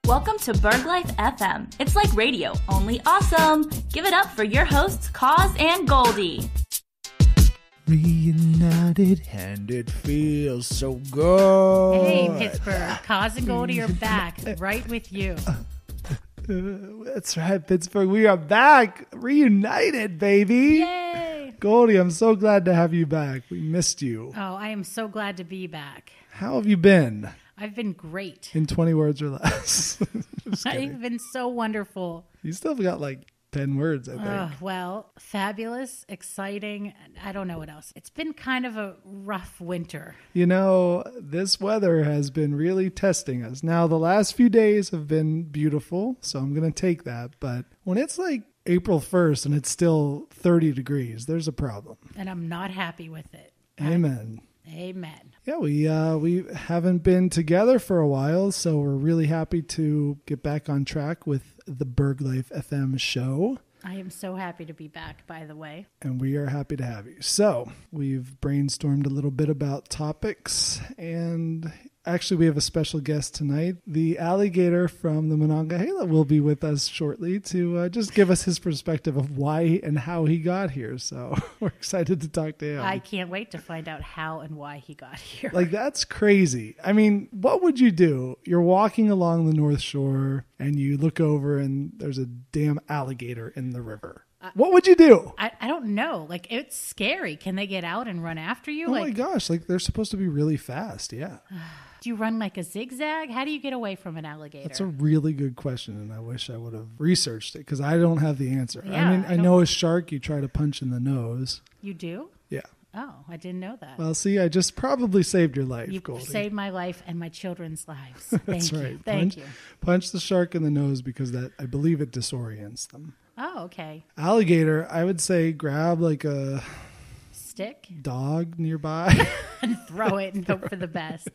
Welcome to BurghLife FM. It's like radio, only awesome. Give it up for your hosts, Koz and Goldie. Reunited and it feels so good. Hey, Pittsburgh. Koz and Goldie are back, right with you. That's right, Pittsburgh. We are back. Reunited, baby. Yay. Goldie, I'm so glad to have you back. We missed you. Oh, I am so glad to be back. How have you been? I've been great. In 20 words or less. I've been so wonderful. You still have got like 10 words, I think. Well, fabulous, exciting. I don't know what else. It's been kind of a rough winter. You know, this weather has been really testing us. Now, the last few days have been beautiful, so I'm going to take that. But when it's like April 1st and it's still 30 degrees, there's a problem. And I'm not happy with it. Amen. Amen. Yeah, we haven't been together for a while, so we're really happy to get back on track with the BurghLife FM show. I am so happy to be back, by the way. And we are happy to have you. So we've brainstormed a little bit about topics, and actually we have a special guest tonight. The Alligator from the Monongahela will be with us shortly to just give us his perspective of why and how he got here. So we're excited to talk to him. I can't wait to find out how and why he got here. Like, that's crazy. I mean, what would you do? You're walking along the North Shore and you look over and there's a damn alligator in the river. What would you do? I don't know. Like, it's scary. Can they get out and run after you? Oh my gosh. Like, they're supposed to be really fast. Yeah. Do you run like a zigzag? How do you get away from an alligator? That's a really good question, and I wish I would have researched it because I don't have the answer. Yeah, I mean, I know a shark you try to punch in the nose. You do? Yeah. Oh, I didn't know that. Well, see, I just probably saved your life, You've Goldie. saved my life and my children's lives. That's Thank you. right. Thank you. Punch the shark in the nose because that, I believe, it disorients them. Oh, okay. Alligator, I would say grab like a stick dog nearby and throw it and hope for the best.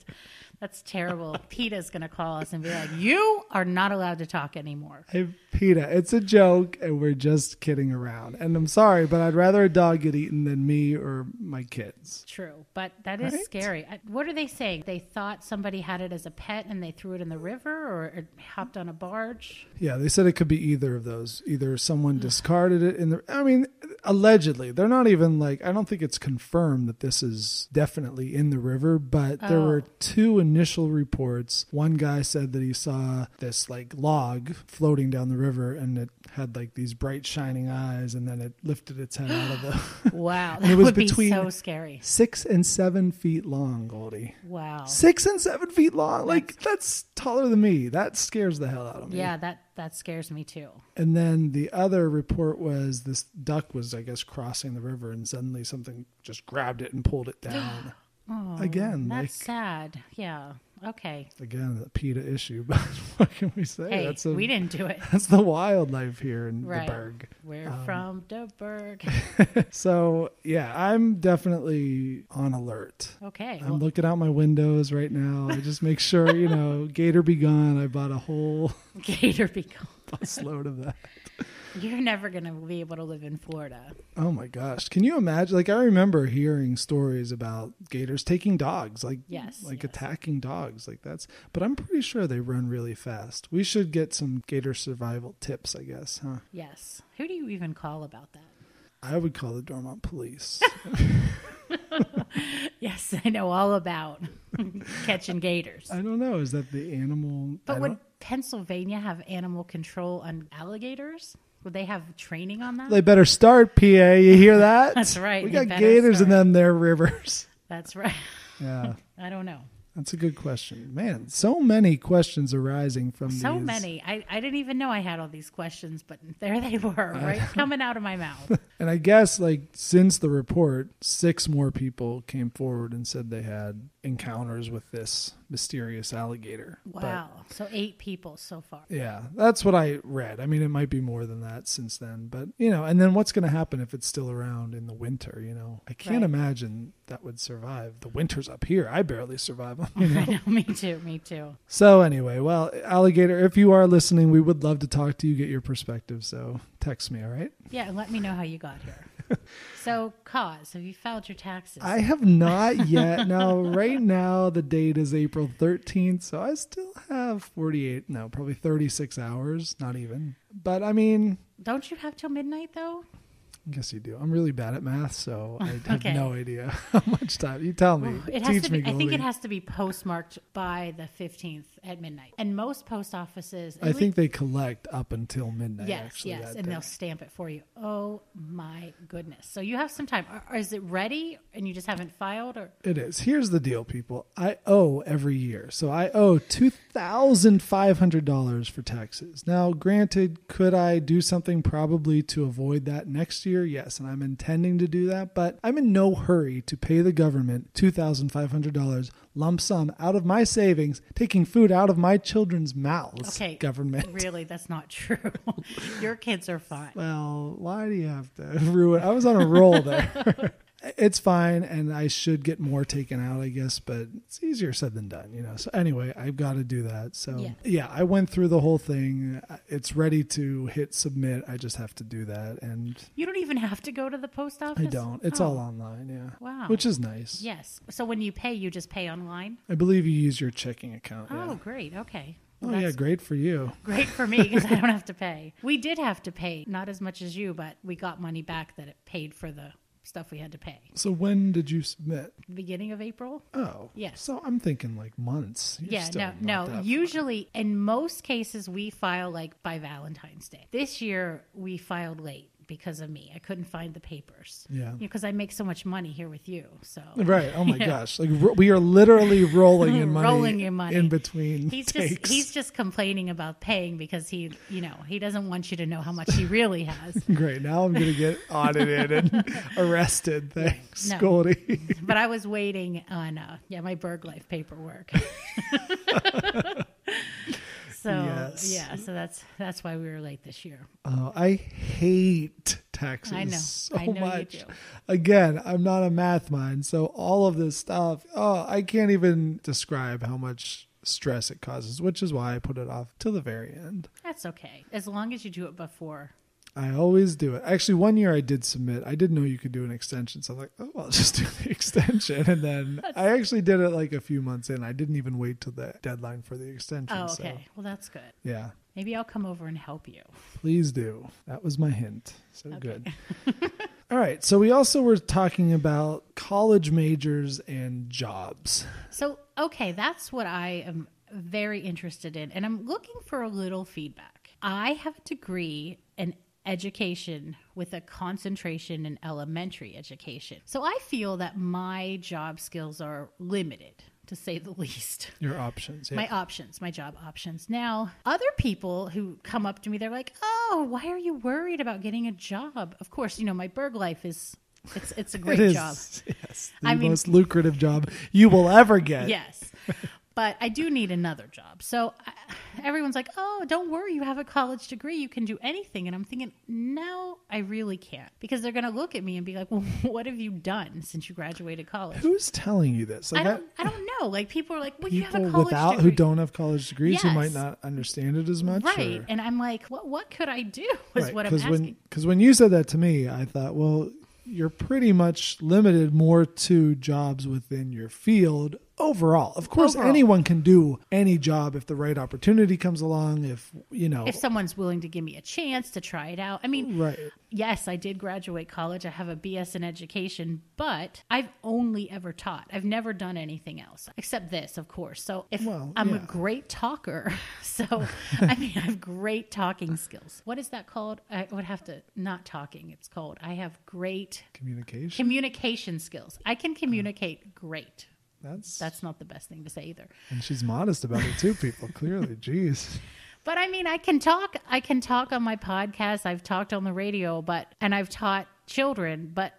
That's terrible. PETA's going to call us and be like, you are not allowed to talk anymore. Hey, PETA, it's a joke and we're just kidding around. And I'm sorry, but I'd rather a dog get eaten than me or my kids. True, but that is scary. What are they saying? They thought somebody had it as a pet and they threw it in the river or it hopped on a barge? Yeah, they said it could be either of those. Either someone discarded it in the... I mean, allegedly. They're not even like... I don't think it's confirmed that this is definitely in the river, but there were two initial reports. One guy said that he saw this like log floating down the river and it had like these bright shining eyes and then it lifted its head out of the... Wow, that would be so scary. 6 and 7 feet long, Goldie. Wow. 6 and 7 feet long. Like, that's taller than me. That scares the hell out of me. Yeah, that scares me too. And then the other report was this duck was, I guess, crossing the river and suddenly something just grabbed it and pulled it down. Oh, again, that's sad. Yeah. Okay. Again, the PETA issue, but what can we say? Hey, we didn't do it. That's the wildlife here in the Burgh. We're from the Burgh. So, yeah, I'm definitely on alert. Okay. I'm looking out my windows right now. I just make sure, gator be gone. I bought a whole gator be gone. busload of that. You're never going to be able to live in Florida. Oh my gosh. Can you imagine? Like, I remember hearing stories about gators taking dogs, attacking dogs. Like but I'm pretty sure they run really fast. We should get some gator survival tips, I guess, huh? Yes. Who do you even call about that? I would call the Dormont police. Yes, I know all about catching gators. I don't know. Is that the animal? But would Pennsylvania have animal control on alligators? Would they have training on that? They better start, PA. You hear that? That's right. We got gators in them there rivers. That's right. Yeah. I don't know. That's a good question. Man, so many questions arising from these. So many. I didn't even know I had all these questions, but there they were, right? Coming out of my mouth. And I guess, since the report, 6 more people came forward and said they had encounters with this mysterious alligator. Wow. So 8 people so far. Yeah, that's what I read. I mean, it might be more than that since then. But, and then what's going to happen if it's still around in the winter, I can't imagine that would survive. The winters up here, I barely survive them. I know, me too. So anyway, well, Alligator, if you are listening, we would love to talk to you, get your perspective. So text me, all right? Yeah, and let me know how you got here. So, Koz, have you filed your taxes? I have not yet. Now, right now, the date is April 13th, so I still have probably 36 hours, not even. But I mean... Don't you have till midnight, though? I guess you do. I'm really bad at math, so I have no idea how much time. You tell me. Teach me, Goldie. I think it has to be postmarked by the 15th at midnight. And most post offices... I think they collect up until midnight, yes, and they'll stamp it for you. Oh, my goodness. So you have some time. Is it ready and you just haven't filed? Or It is. Here's the deal, people. I owe every year. So I owe $2,500 for taxes. Now, granted, could I do something probably to avoid that next year? Yes, and I'm intending to do that, but I'm in no hurry to pay the government $2,500 lump sum out of my savings, taking food out of my children's mouths. Okay, government. Really, that's not true. Your kids are fine. Well, why do you have to ruin? I was on a roll there. It's fine, and I should get more taken out, I guess, but it's easier said than done, you know. So anyway, I've got to do that. So yeah, I went through the whole thing. It's ready to hit submit. I just have to do that. And you don't even have to go to the post office? I don't. It's all online, yeah. Wow. Which is nice. Yes. So when you pay, you just pay online? I believe you use your checking account. Oh, great. Okay. Well, yeah, great for you. Great for me because I don't have to pay. We did have to pay, not as much as you, but we got money back that it paid for the stuff we had to pay. So when did you submit? Beginning of April. Oh. Yes. So I'm thinking like months. No. Usually, in most cases, we file like by Valentine's Day. This year, we filed late because of me. I couldn't find the papers. Yeah. Because I make so much money here with you. So right. Oh my gosh. Like we are literally rolling in money. Rolling in money in between. He's just complaining about paying because he doesn't want you to know how much he really has. Great. Now I'm going to get audited and arrested. Thanks, Goldie. But I was waiting on my BurghLife paperwork. So so that's why we were late this year. Oh, I hate taxes I know much. You do. Again, I'm not a math mind, so all of this stuff, I can't even describe how much stress it causes, which is why I put it off till the very end. That's okay, as long as you do it before. I always do it. Actually, one year I did submit. I didn't know you could do an extension. So I was like, I'll just do the extension. And then I actually did it like a few months in. I didn't even wait till the deadline for the extension. Oh, okay. So, well, that's good. Yeah. Maybe I'll come over and help you. Please do. That was my hint. So good. All right. So we also were talking about college majors and jobs. So, okay, that's what I am very interested in. And I'm looking for a little feedback. I have a degree in education with a concentration in elementary education. So I feel that my job skills are limited, to say the least. Your options. Yeah. My job options. Now, other people who come up to me, they're like, oh, why are you worried about getting a job? Of course, my BurghLife is, it's a great job. Yes. The most lucrative job you will ever get. Yes. But I do need another job. So everyone's like, oh, don't worry. You have a college degree. You can do anything. And I'm thinking, no, I really can't. Because they're going to look at me and be like, well, what have you done since you graduated college? Who's telling you this? Like, I don't know. Like, people are like, well, you have a college degree. Who don't have college degrees, who might not understand it as much. Right. Or? And I'm like, what could I do is what I'm asking. Because when you said that to me, I thought, well, you're pretty much limited more to jobs within your field overall. Of course, anyone can do any job if the right opportunity comes along, if someone's willing to give me a chance to try it out. I mean, right. Yes, I did graduate college. I have a BS in education, but I've only ever taught. I've never done anything else except this, of course. So I'm a great talker. So, I have great talking skills. What is that called? I would have to, not talking. It's called, I have great communication skills. I can communicate great. That's not the best thing to say either. And she's modest about it too, people. Clearly, jeez. But I can talk. I can talk on my podcast. I've talked on the radio, and I've taught children, but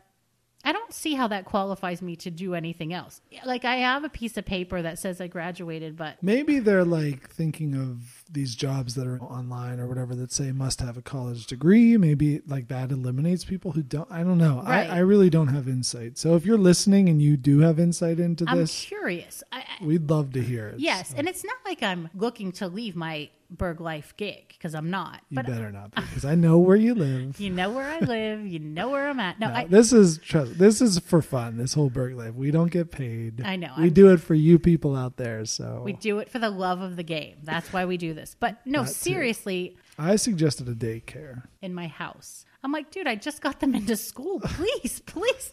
I don't see how that qualifies me to do anything else. Like, I have a piece of paper that says I graduated, but maybe they're like thinking of these jobs that are online or whatever that say must have a college degree. Maybe like that eliminates people who don't. I don't know. Right. I really don't have insight. So if you're listening and you do have insight into this, I'm curious. We'd love to hear it. Yes, so. And it's not like I'm looking to leave my BurghLife gig because I'm not. You better not be, because I know where you live. You know where I live. You know where I'm at. No, this is for fun. This whole BurghLife. We don't get paid. I know. We do it for you people out there. So we do it for the love of the game. That's why we do this. But no, seriously. I suggested a daycare in my house. I'm like, dude, I just got them into school. Please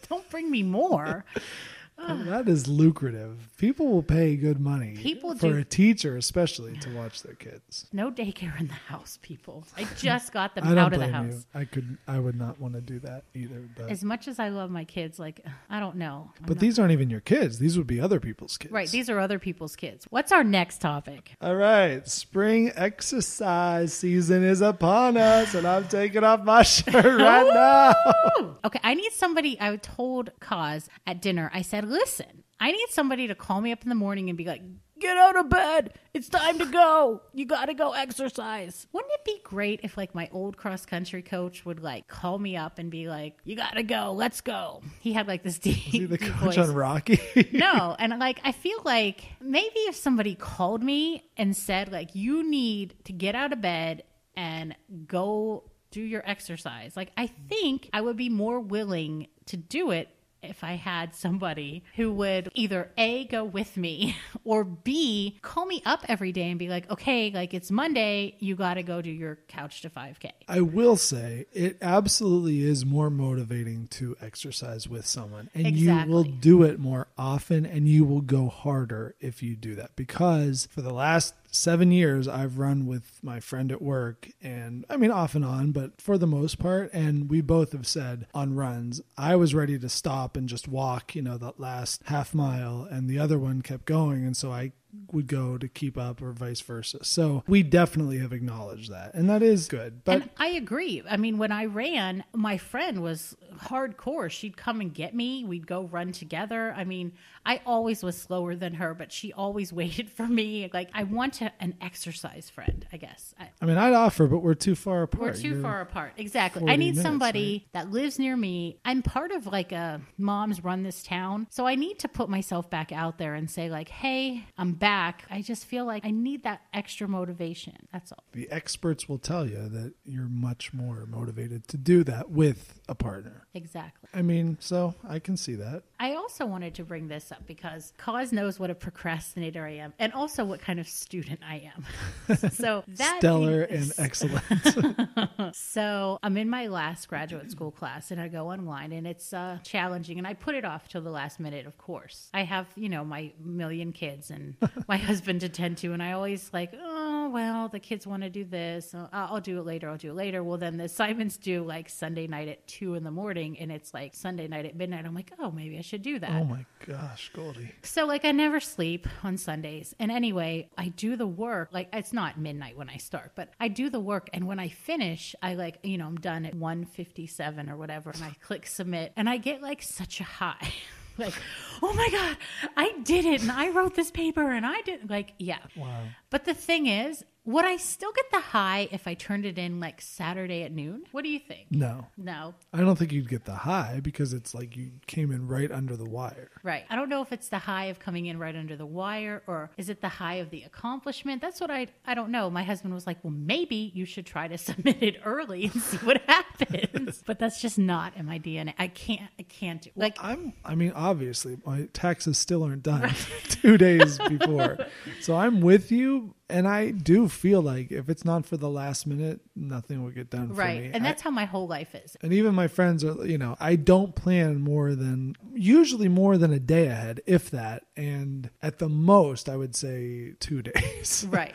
don't bring me more. That is lucrative. People will pay good money for a teacher, especially to watch their kids. No daycare in the house, people. I just got them out of the house. I would not want to do that either. But. As much as I love my kids, like, I don't know. These aren't even your kids. These would be other people's kids. Right. These are other people's kids. What's our next topic? All right. Spring exercise season is upon us, and I'm taking off my shirt right now. Okay. I need somebody. I told Koz at dinner, I said, listen, I need somebody to call me up in the morning and be like, get out of bed. It's time to go. You got to go exercise. Wouldn't it be great if like my old cross country coach would like call me up and be like, you got to go. Let's go. He had like this deep Is he the coach voice. On Rocky? No. And like, I feel like maybe if somebody called me and said like, you need to get out of bed and go do your exercise. Like, I think I would be more willing to do it if I had somebody who would either A, go with me, or B, call me up every day and be like, okay, like it's Monday, you got to go do your couch to 5K. I will say it absolutely is more motivating to exercise with someone, and you will do it more often, and you will go harder if you do that, because for the last 7 years, I've run with my friend at work, and I mean off and on, but for the most part, and we both have said on runs, I was ready to stop and just walk, that last half mile, and the other one kept going, and so I would go to keep up, or vice versa. So we definitely have acknowledged that, and that is good. But and I agree. I mean, when I ran, my friend was hardcore. She'd come and get me. We'd go run together. I mean, I always was slower than her, but she always waited for me. Like, I want an exercise friend, I guess. I mean, I'd offer, but we're too far apart. We're too far apart. Exactly. I need somebody that lives near me. I'm part of like a Moms Run This Town. So I need to put myself back out there and say like, hey, I'm back. I just feel like I need that extra motivation. That's all. The experts will tell you that you're much more motivated to do that with a partner. Exactly. I mean, so I can see that. I also wanted to bring this up because Koz knows what a procrastinator I am, and also what kind of student I am. So that stellar and excellent. So I'm in my last graduate school class, and I go online, and it's challenging, and I put it off till the last minute. Of course, I have my million kids and my husband to tend to, and I always like, oh well, the kids want to do this. I'll do it later. Well, then the assignments due like Sunday night at 2 a.m, and it's like Sunday night at midnight. I'm like, oh, maybe I should do that. Oh my gosh, Goldie. So like I never sleep on Sundays. And anyway, I do the work. Like it's not midnight when I start, but I do the work. And when I finish, I like, I'm done at 1:57 or whatever. And I click submit, and I get like such a high. Like, oh my God, I did it. And I wrote this paper, and I did yeah. Wow. But the thing is, would I still get the high if I turned it in like Saturday at noon? What do you think? No. I don't think you'd get the high, because it's like you came in right under the wire. Right. I don't know if it's the high of coming in right under the wire, or is it the high of the accomplishment? That's what I don't know. My husband was like, well, maybe you should try to submit it early and see what happens. But that's just not in my DNA. I can't do it. Obviously my taxes still aren't done 2 days before. So I'm with you. And I do feel like if it's not for the last minute, nothing will get done for me. Right. And that's how my whole life is. And even my friends are, I don't plan usually more than a day ahead, if that. And at the most, I would say 2 days. Right.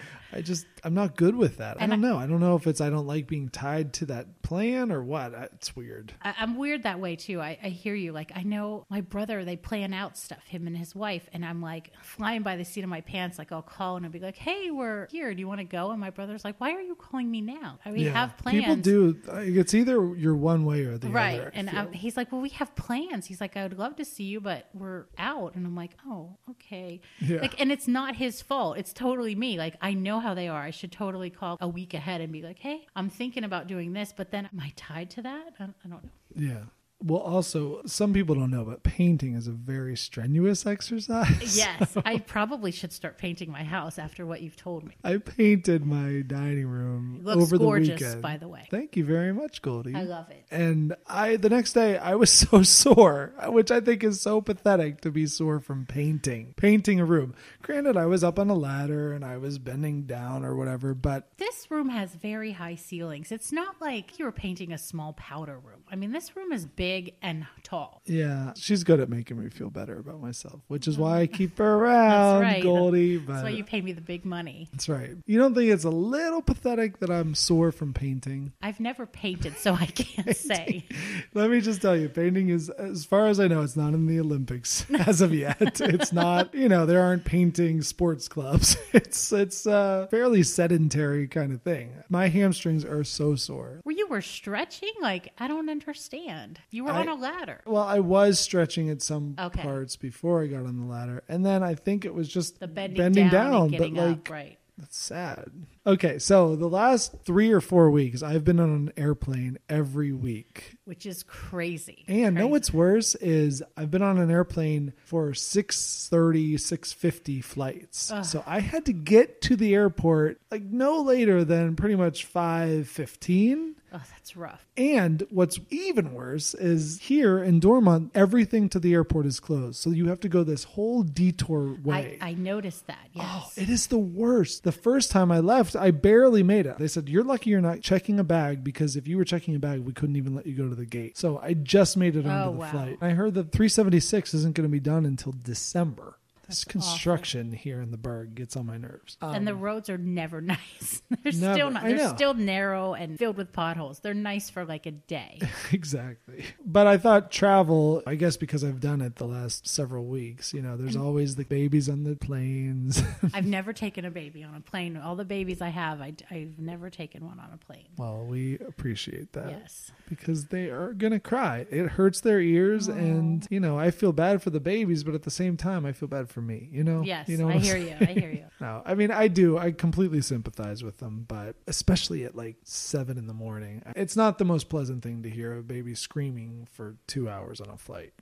I'm not good with that. I don't know. I don't know if I don't like being tied to that plan or what. It's weird. I'm weird that way too. I hear you. Like I know my brother, they plan out stuff, him and his wife. And I'm like flying by the seat of my pants. Like I'll call and I'll be like, hey, we're here. Do you want to go? And my brother's like, why are you calling me now? We have plans. People do. It's either you're one way or the other. Right. And he's like, well, we have plans. He's like, I would love to see you, but we're out. And I'm like, oh, okay. Yeah. And it's not his fault. It's totally me. Like I know how they are. I should totally call a week ahead and be like, hey, I'm thinking about doing this, but then am I tied to that? I don't know. Yeah. Well, also, some people don't know, but painting is a very strenuous exercise. Yes, I probably should start painting my house after what you've told me. I painted my dining room It looks over the gorgeous, weekend. by the way. Thank you very much, Goldie. I love it. And the next day, I was so sore, which I think is so pathetic to be sore from painting a room. Granted, I was up on a ladder and I was bending down or whatever, but This room has very high ceilings. It's not like you were painting a small powder room. I mean, this room is big and tall. yeah, she's good at making me feel better about myself, which is why I keep her around, That's right. Goldie. That's why you pay me the big money. That's right. You don't think it's a little pathetic that I'm sore from painting? I've never painted, so I can't say. Let me just tell you, painting is, as far as I know, it's not in the Olympics as of yet. It's not, there aren't painting sports clubs. It's a fairly sedentary kind of thing. My hamstrings are so sore. You were stretching? Like, I don't understand. You were on a ladder. Well, I was stretching at some parts before I got on the ladder. And then I think it was just the bending down and getting but up, right. That's sad. Okay, so the last 3 or 4 weeks, I've been on an airplane every week. Which is crazy. And know what's worse is I've been on an airplane for 6:30, 6:50 flights. Ugh. So I had to get to the airport like no later than pretty much 5:15. Oh, that's rough. And what's even worse is here in Dormont, everything to the airport is closed. So you have to go this whole detour way. I noticed that, yes. Oh, it is the worst. The first time I left, I barely made it. They said, you're lucky you're not checking a bag because if you were checking a bag, we couldn't even let you go to the gate. So I just made it onto the flight. I heard that 376 isn't going to be done until December. This construction awful. Here in the Burgh gets on my nerves. And the roads are never nice. They're still not. They're still narrow and filled with potholes. They're nice for like a day. Exactly. But I thought travel, I guess because I've done it the last several weeks, there's always the babies on the planes. I've never taken a baby on a plane. All the babies I have, I've never taken one on a plane. Well, we appreciate that. Yes. Because they are going to cry. It hurts their ears. Aww. And, I feel bad for the babies, but at the same time, I feel bad for me, Yes, I hear you. No, I mean, I do. I completely sympathize with them, but especially at like 7 a.m. It's not the most pleasant thing to hear a baby screaming for 2 hours on a flight.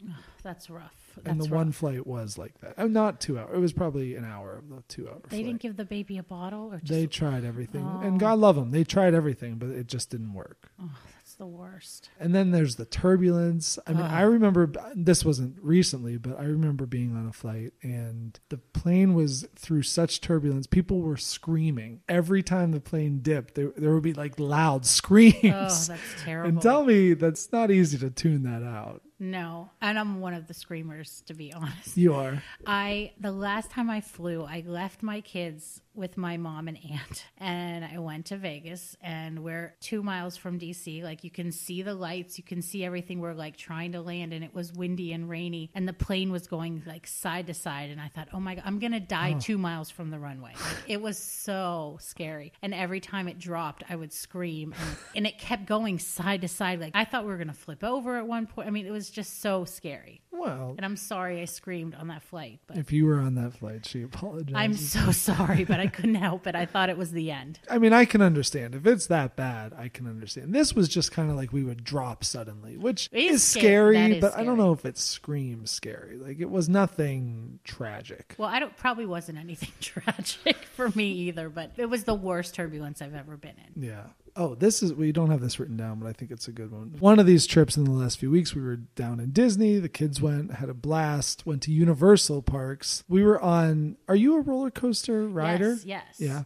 That's rough. And the one flight was like that. Not 2 hours. It was probably an hour of the 2 hour flight. They didn't give the baby a bottle? Or just... They tried everything. Oh. And God love them. They tried everything, but it just didn't work. Oh, that's the worst. And then there's the turbulence. I mean, I remember, this wasn't recently, but I remember being on a flight and the plane was through such turbulence. People were screaming. Every time the plane dipped, there would be like loud screams. Oh, that's terrible. And tell me that's not easy to tune that out. No, and I'm one of the screamers, to be honest. You are. The last time I flew, I left my kids with my mom and aunt, and I went to Vegas, and we're 2 miles from DC. Like, you can see the lights, you can see everything. We're like trying to land, and it was windy and rainy, and the plane was going like side to side, and I thought, oh my God, I'm gonna die 2 miles from the runway. Like, it was so scary, and every time it dropped, I would scream, and it kept going side to side. Like, I thought we were gonna flip over at one point. I mean, it was just so scary. Well, and I'm sorry I screamed on that flight. But if you were on that flight, she apologized. I'm so sorry, but I couldn't help it. I thought it was the end. I mean, I can understand. If it's that bad, I can understand. This was just kind of like we would drop suddenly, which is scary, but I don't know if it screams scary. Like, it was nothing tragic. Well, probably wasn't anything tragic for me either, but it was the worst turbulence I've ever been in. Yeah. Oh, we don't have this written down, but I think it's a good one. One of these trips in the last few weeks, we were down in Disney. The kids had a blast, went to Universal parks. We were are you a roller coaster rider? Yes. Yeah.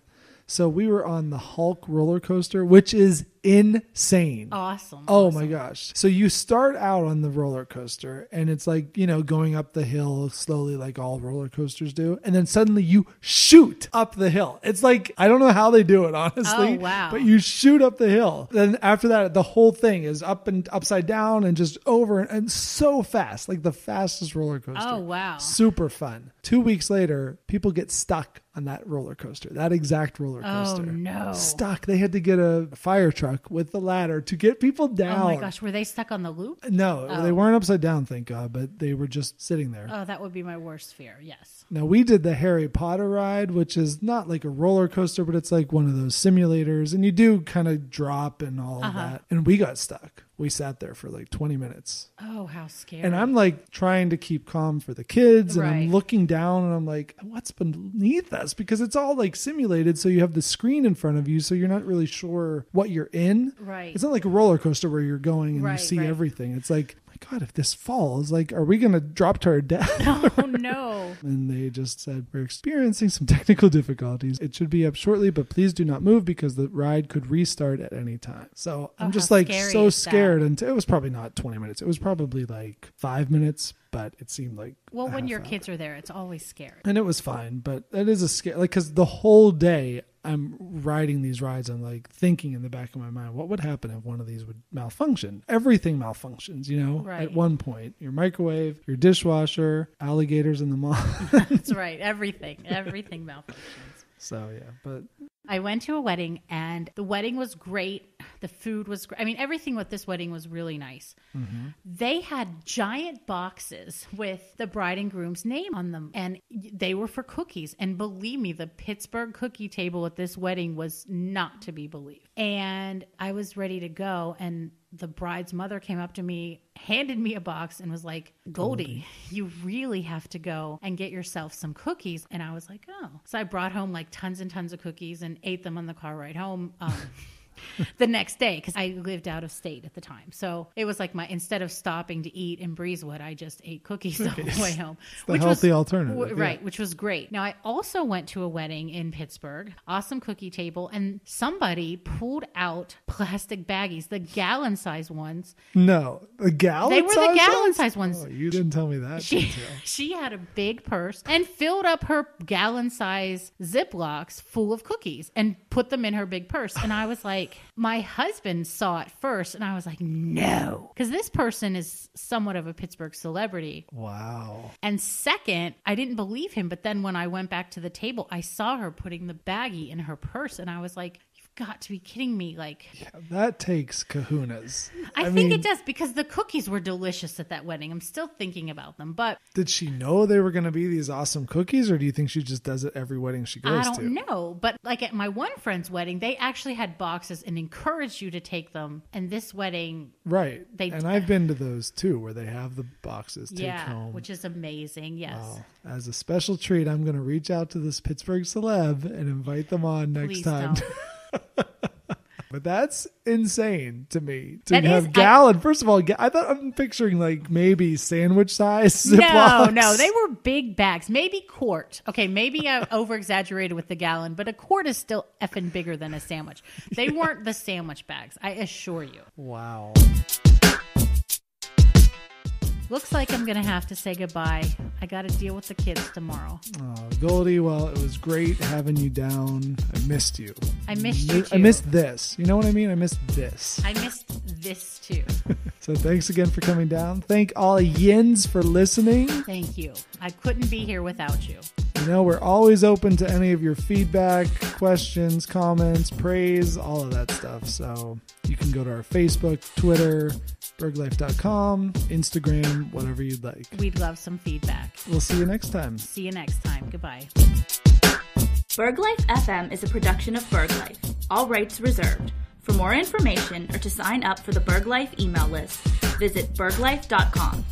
So we were on the Hulk roller coaster, which is insane. Awesome. Oh my gosh. So you start out on the roller coaster and it's like, going up the hill slowly like all roller coasters do. And then suddenly you shoot up the hill. It's like, I don't know how they do it, honestly. Oh, wow. But you shoot up the hill. Then after that, the whole thing is up and upside down and just over and so fast, like the fastest roller coaster. Oh, wow. Super fun. 2 weeks later, people get stuck on that roller coaster, that exact roller coaster. Oh, no. Stuck. They had to get a fire truck with the ladder to get people down. Oh my gosh, were they stuck on the loop? No, they weren't upside down, thank God, but they were just sitting there. Oh, that would be my worst fear, yes. Now, we did the Harry Potter ride, which is not like a roller coaster, but it's like one of those simulators, and you do kind of drop and all of that. And we got stuck. we sat there for like 20 minutes. Oh, how scary. And I'm like trying to keep calm for the kids. And Right. I'm looking down and I'm like, what's beneath us? Because it's all like simulated. So you have the screen in front of you. So you're not really sure what you're in. Right. It's not like a roller coaster where you're going and Right, you see right. everything. It's like, oh my God, if this falls, like, are we going to drop to our death? Oh, no. And they just said, we're experiencing some technical difficulties. It should be up shortly, but please do not move because the ride could restart at any time. So I'm just how like scary so is that? scared. And it was probably not 20 minutes. It was probably like 5 minutes, but it seemed like Well, a when half your hour. kids are there, it's always scary. And it was fine, but it is a scare. Like, because the whole day I'm riding these rides, I'm like thinking in the back of my mind, what would happen if one of these would malfunction? Everything malfunctions, you know, Right. at one point. Your microwave, your dishwasher, alligators in the mall. That's right. Everything malfunctions. So, yeah, but I went to a wedding and the wedding was great. The food was great. I mean, everything with this wedding was really nice. mm-hmm. They had giant boxes with the bride and groom's name on them, and they were for cookies. And believe me, the Pittsburgh cookie table at this wedding was not to be believed. And I was ready to go, and the bride's mother came up to me, handed me a box, and was like, Goldie, you really have to go and get yourself some cookies. And I was like, oh. So I brought home like tons and tons of cookies and ate them on the car ride home. The next day, because I lived out of state at the time. So it was like instead of stopping to eat in Breezewood, I just ate cookies the whole way home. The healthy alternative. Right, which was great. Now, I also went to a wedding in Pittsburgh, awesome cookie table, and somebody pulled out plastic baggies, the gallon size ones. No, the gallon They were size the gallon ones? size ones. Oh, you didn't tell me that detail. She had a big purse and filled up her gallon size Ziplocs full of cookies and put them in her big purse. And I was like, my husband saw it first and I was like, no, because this person is somewhat of a Pittsburgh celebrity. Wow. And second, I didn't believe him. But then when I went back to the table, I saw her putting the baggie in her purse and I was like, got to be kidding me. Like, Yeah, that takes kahunas. I think mean, it does, because the cookies were delicious at that wedding. I'm still thinking about them, but did she know they were going to be these awesome cookies, or do you think she just does it every wedding she goes I to? don't know. But like at my one friend's wedding, they actually had boxes and encouraged you to take them. And this wedding, Right. They- and I've been to those too, where they have the boxes take yeah, home. which is amazing. Yes. Wow. As a special treat, I'm going to reach out to this Pittsburgh celeb and invite them on next Please time. don't. But that's insane to me to That have is- gallon. First of all, I'm picturing like maybe sandwich size No, Ziplocs. they were big bags. Maybe quart. Okay, maybe I over-exaggerated with the gallon, but a quart is still effing bigger than a sandwich. They weren't the sandwich bags, I assure you. Wow. Looks like I'm going to have to say goodbye. I got to deal with the kids tomorrow. Oh, Goldie, well, it was great having you down. I missed you. I missed you too. I missed this. You know what I mean? I missed this. I missed this too. So thanks again for coming down. Thank all yins for listening. Thank you. I couldn't be here without you. You know, we're always open to any of your feedback, questions, comments, praise, all of that stuff. So you can go to our Facebook, Twitter, BurghLife.com, Instagram, whatever you'd like. We'd love some feedback. We'll see you next time. See you next time. Goodbye. BurghLife FM is a production of BurghLife. All rights reserved. For more information or to sign up for the BurghLife email list, visit BurghLife.com.